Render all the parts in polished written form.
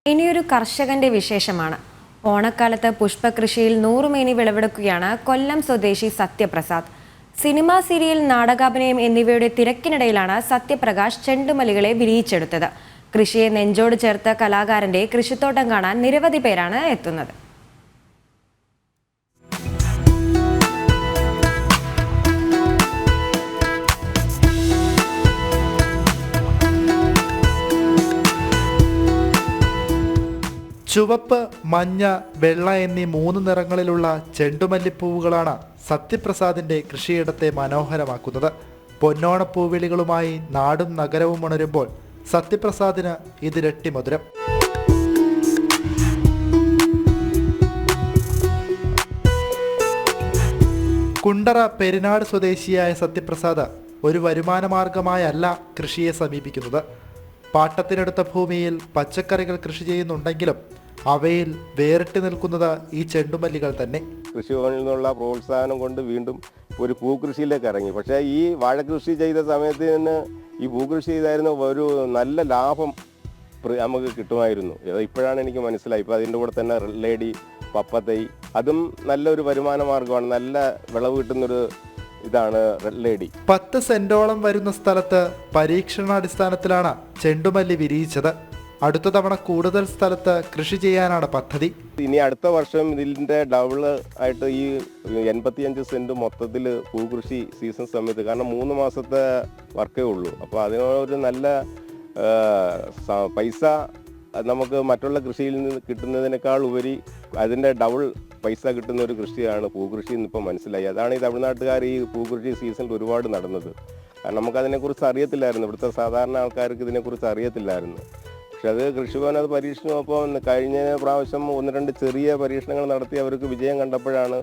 ഇനിയൊരു കർഷകന്റെ വിശേഷമാണ്. ഓണക്കാലത്ത് പുഷ്പകൃഷിയിൽ 100 മേനി വിളവെടുക്കുകയാണ് കൊല്ലം സ്വദേശി സത്യപ്രസാദ്. സിനിമ, സീരിയൽ, നാടകാഭിനയം എന്നിവയുടെ തിരക്കിനിടയിലാണ് സത്യപ്രകാശ് ചെണ്ടുമല്ലികളെ വിരിയിച്ചെടുത്തത്. കൃഷിയെ നെഞ്ചോട് ചേർത്ത കലാകാരന്റെ കൃഷിത്തോട്ടം കാണാൻ നിരവധി പേരാണ് എത്തുന്നത്. ചുവപ്പ്, മഞ്ഞ, വെള്ള എന്നീ 3 നിറങ്ങളിലുള്ള ചെണ്ടുമല്ലിപ്പൂവുകളാണ് സത്യപ്രസാദിന്റെ കൃഷിയിടത്തെ മനോഹരമാക്കുന്നത്. പൊന്നോണപ്പൂവിളികളുമായി നാടും നഗരവും ഉണരുമ്പോൾ സത്യപ്രസാദിന് ഇതിരട്ടി മധുരം. കുണ്ടറ പെരിനാട് സ്വദേശിയായ സത്യപ്രസാദ് ഒരു വരുമാനമാർഗമായല്ല കൃഷിയെ സമീപിക്കുന്നത്. പാട്ടത്തിനെടുത്ത ഭൂമിയിൽ പച്ചക്കറികൾ കൃഷി ചെയ്യുന്നുണ്ടെങ്കിലും അവയിൽ വേറിട്ട് നിൽക്കുന്നത് ഈ ചെണ്ടുമല്ലികൾ തന്നെ. കൃഷിഭവനിൽ നിന്നുള്ള പ്രോത്സാഹനം കൊണ്ട് വീണ്ടും ഒരു പൂക്കൃഷിയിലേക്ക് ഇറങ്ങി. പക്ഷേ ഈ വാഴകൃഷി ചെയ്ത സമയത്ത് തന്നെ ഈ പൂക്കൃഷി ചെയ്തായിരുന്നു ഒരു നല്ല ലാഭം നമുക്ക് കിട്ടുമായിരുന്നു. ഇപ്പോഴാണ് എനിക്ക് മനസ്സിലായി. ഇപ്പോൾ അതിൻ്റെ കൂടെ തന്നെ റെഡ് ലേഡി, പപ്പത്തൈ, അതും നല്ലൊരു വരുമാന മാർഗമാണ്. നല്ല വിളവ് കിട്ടുന്നൊരു ഇതാണ് റെഡ് ലേഡി. 10 സെന്റോളം വരുന്ന സ്ഥലത്ത് പരീക്ഷണാടിസ്ഥാനത്തിലാണ് ചെണ്ടുമല്ലി വിരിയിച്ചത്. അടുത്ത തവണ കൂടുതൽ സ്ഥലത്ത് കൃഷി ചെയ്യാനാണ് പദ്ധതി. ഇനി അടുത്ത വർഷം ഇതിൻ്റെ ഡബിൾ ആയിട്ട് ഈ 85 സെന്റ് മൊത്തത്തിൽ പൂകൃഷി സീസൺ സമയത്ത്, കാരണം 3 മാസത്തെ വർക്കേ ഉള്ളൂ. അപ്പോൾ അതിനൊരു നല്ല പൈസ നമുക്ക് മറ്റുള്ള കൃഷിയിൽ നിന്ന് കിട്ടുന്നതിനേക്കാൾ ഉപരി അതിൻ്റെ ഡബിൾ പൈസ കിട്ടുന്ന ഒരു കൃഷിയാണ് പൂകൃഷി എന്നിപ്പോൾ മനസ്സിലായി. അതാണ് ഈ തമിഴ്നാട്ടുകാർ ഈ പൂകൃഷി സീസണിൽ ഒരുപാട് നടന്നത്. കാരണം നമുക്കതിനെക്കുറിച്ച് അറിയത്തില്ലായിരുന്നു. ഇവിടുത്തെ സാധാരണ ആൾക്കാർക്ക് ഇതിനെക്കുറിച്ച് അറിയത്തില്ലായിരുന്നു. പക്ഷെ അത് കൃഷിഭവൻ അത് പരീക്ഷണമപ്പോൾ കഴിഞ്ഞ പ്രാവശ്യം 1-2 ചെറിയ പരീക്ഷണങ്ങൾ നടത്തി അവർക്ക് വിജയം കണ്ടപ്പോഴാണ്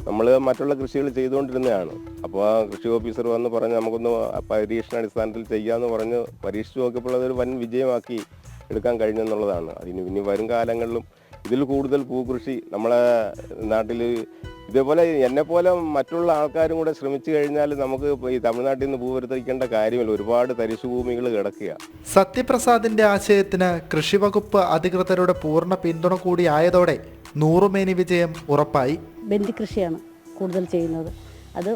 നമ്മൾ മറ്റുള്ള കൃഷികൾ ചെയ്തുകൊണ്ടിരുന്നതാണ്. അപ്പോൾ ആ കൃഷി ഓഫീസർ വന്ന് പറഞ്ഞ് നമുക്കൊന്ന് പരീക്ഷണാടിസ്ഥാനത്തിൽ ചെയ്യാമെന്ന് പറഞ്ഞ് പരീക്ഷിച്ച് നോക്കിയപ്പോൾ അതൊരു വൻ വിജയമാക്കി എടുക്കാൻ കഴിഞ്ഞെന്നുള്ളതാണ്. ഇനി വരും കാലങ്ങളിലും ഇതിൽ കൂടുതൽ പൂകൃഷി നമ്മളെ നാട്ടിൽ ഇതേപോലെ എന്നെപ്പോലെ മറ്റുള്ള ആൾക്കാരും കൂടെ ശ്രമിച്ചു കഴിഞ്ഞാൽ നമുക്ക് ഈ തമിഴ്നാട്ടിൽ നിന്ന് പൂ വരുത്തിക്കേണ്ട കാര്യമില്ല. ഒരുപാട് തരിശുഭൂമികൾ കിടക്കുക. സത്യപ്രസാദിന്റെ ആശയത്തിന് കൃഷിവകുപ്പ് അധികൃതരുടെ പൂർണ്ണ പിന്തുണ കൂടി ആയതോടെ 100 മേനി വിജയം ഉറപ്പായി. ബന്ദി കൃഷിയാണ് കൂടുതൽ ചെയ്യുന്നത്. അത്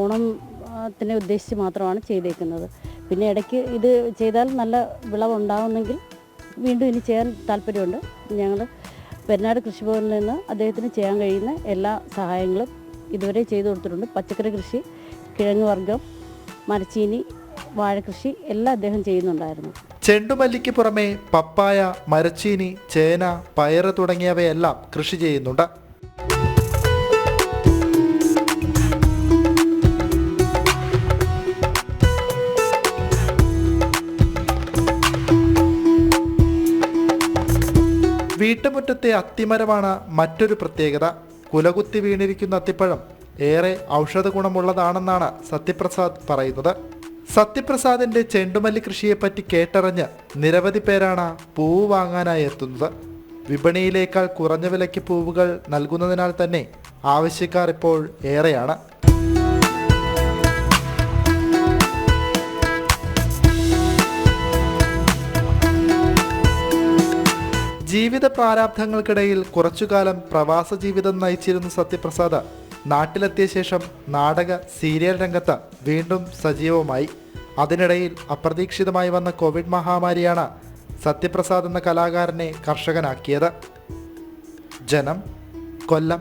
ഓണത്തിനെ ഉദ്ദേശിച്ച് മാത്രമാണ് ചെയ്തേക്കുന്നത്. പിന്നെ ഇടയ്ക്ക് ഇത് ചെയ്താൽ നല്ല വിളവുണ്ടാകുന്നെങ്കിൽ വീണ്ടും ഇനി ചെയ്യാൻ താല്പര്യമുണ്ട്. ഞങ്ങൾ പെരിനാട് കൃഷിഭവനിൽ നിന്ന് അദ്ദേഹത്തിന് ചെയ്യാൻ കഴിയുന്ന എല്ലാ സഹായങ്ങളും ഇതുവരെ ചെയ്തു കൊടുത്തിട്ടുണ്ട്. പച്ചക്കറി കൃഷി, കിഴങ്ങ് വർഗ്ഗം, മരച്ചീനി, വാഴകൃഷി എല്ലാം അദ്ദേഹം ചെയ്യുന്നുണ്ടായിരുന്നു. ചെണ്ടുമല്ലിക്ക് പുറമെ പപ്പായ, മരച്ചീനി, ചേന, പയറ് തുടങ്ങിയവയെല്ലാം കൃഷി ചെയ്യുന്നുണ്ട്. വീട്ടുമുറ്റത്തെ അത്തിമരമാണ് മറ്റൊരു പ്രത്യേകത. കുലകുത്തി വീണിരിക്കുന്ന അത്തിപ്പഴം ഏറെ ഔഷധ ഗുണമുള്ളതാണെന്നാണ് സത്യപ്രസാദ് പറയുന്നത്. സത്യപ്രസാദിന്റെ ചെണ്ടുമല്ലി കൃഷിയെപ്പറ്റി കേട്ടറിഞ്ഞ് നിരവധി പേരാണ് പൂവ് വാങ്ങാനായി എത്തുന്നത്. വിപണിയിലേക്കാൾ കുറഞ്ഞ വിലയ്ക്ക് പൂവുകൾ നൽകുന്നതിനാൽ തന്നെ ആവശ്യക്കാർ ഇപ്പോൾ ഏറെയാണ്. ജീവിത പ്രാരാബ്ധങ്ങൾക്കിടയിൽ കുറച്ചുകാലം പ്രവാസ ജീവിതം നയിച്ചിരുന്ന സത്യപ്രസാദ് നാട്ടിലെത്തിയ ശേഷം നാടക, സീരിയൽ രംഗത്ത് വീണ്ടും സജീവമായി. അതിനിടയിൽ അപ്രതീക്ഷിതമായി വന്ന കോവിഡ് മഹാമാരിയാണ് സത്യപ്രസാദ് എന്ന കലാകാരനെ കർഷകനാക്കിയത്. ജനം, കൊല്ലം.